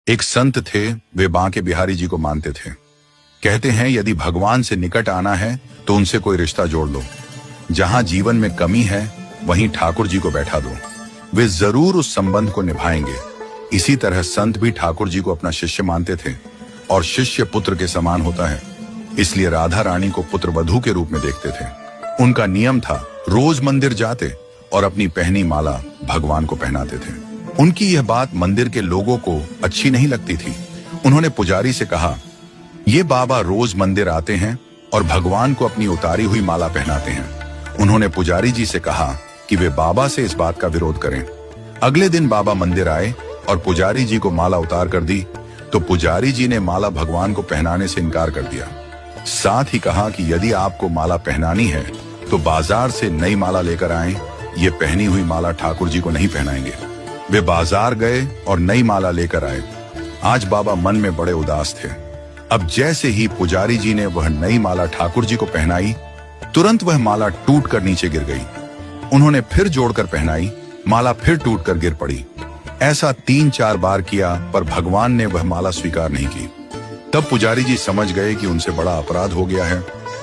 एक संत थे, वे बांके बिहारी जी को मानते थे। कहते हैं यदि भगवान से निकट आना है तो उनसे कोई रिश्ता जोड़ लो। जहां जीवन में कमी है वहीं ठाकुर जी को बैठा दो, वे जरूर उस संबंध को निभाएंगे। इसी तरह संत भी ठाकुर जी को अपना शिष्य मानते थे और शिष्य पुत्र के समान होता है, इसलिए राधा रानी को पुत्र वधू के रूप में देखते थे। उनका नियम था रोज मंदिर जाते और अपनी पहनी माला भगवान को पहनाते थे। उनकी यह बात मंदिर के लोगों को अच्छी नहीं लगती थी। उन्होंने पुजारी से कहा, ये बाबा रोज मंदिर आते हैं और भगवान को अपनी उतारी हुई माला पहनाते हैं। उन्होंने पुजारी जी से कहा कि वे बाबा से इस बात का विरोध करें। अगले दिन बाबा मंदिर आए और पुजारी जी को माला उतार कर दी, तो पुजारी जी ने माला भगवान को पहनाने से इनकार कर दिया। साथ ही कहा कि यदि आपको माला पहनानी है तो बाजार से नई माला लेकर आएं, ये पहनी हुई माला ठाकुर जी को नहीं पहनाएंगे। वे बाजार गए और नई माला लेकर आए। आज बाबा मन में बड़े उदास थे। अब जैसे ही पुजारी जी ने वह नई माला ठाकुर जी को पहनाई, तुरंत वह माला टूट कर नीचे गिर गई। उन्होंने फिर जोड़कर पहनाई, माला फिर टूट कर गिर पड़ी। ऐसा 3-4 बार किया, पर भगवान ने वह माला स्वीकार नहीं की। तब पुजारी जी समझ गए कि उनसे बड़ा अपराध हो गया है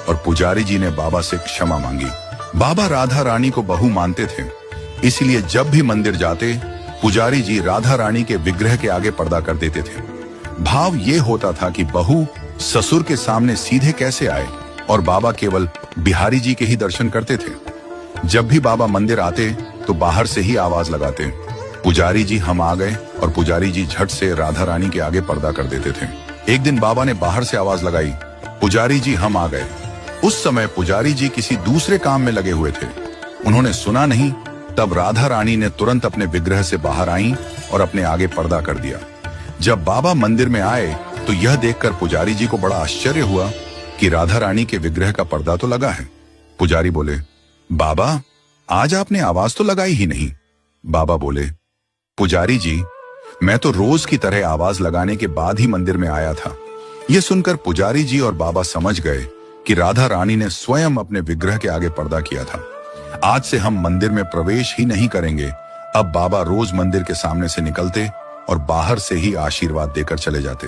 और पुजारी जी ने बाबा से क्षमा मांगी। बाबा राधा रानी को बहू मानते थे, इसलिए जब भी मंदिर जाते पुजारी जी राधा रानी के विग्रह के आगे पर्दा कर देते थे। भाव ये होता था कि बहू ससुर के सामने सीधे कैसे आए, और बाबा केवल बिहारी जी के ही दर्शन करते थे। जब भी बाबा मंदिर आते तो बाहर से ही आवाज लगाते, पुजारी जी हम आ गए, और पुजारी जी झट से राधा रानी के आगे पर्दा कर देते थे। एक दिन बाबा ने बाहर से आवाज लगाई, पुजारी जी हम आ गए। उस समय पुजारी जी किसी दूसरे काम में लगे हुए थे, उन्होंने सुना नहीं। तब राधा रानी ने तुरंत अपने विग्रह से बाहर आई और अपने आगे पर्दा कर दिया। जब बाबा मंदिर में आए तो यह देखकर पुजारी जी को बड़ा आश्चर्य हुआ कि राधा रानी के विग्रह का पर्दा तो लगा है। पुजारी बोले, बाबा आज आपने आवाज तो लगाई ही नहीं। बाबा बोले, पुजारी जी मैं तो रोज की तरह आवाज लगाने के बाद ही मंदिर में आया था। यह सुनकर पुजारी जी और बाबा समझ गए कि राधा रानी ने स्वयं अपने विग्रह के आगे पर्दा किया था। आज से हम मंदिर में प्रवेश ही नहीं करेंगे। अब बाबा रोज मंदिर के सामने से निकलते और बाहर से ही आशीर्वाद देकर चले जाते।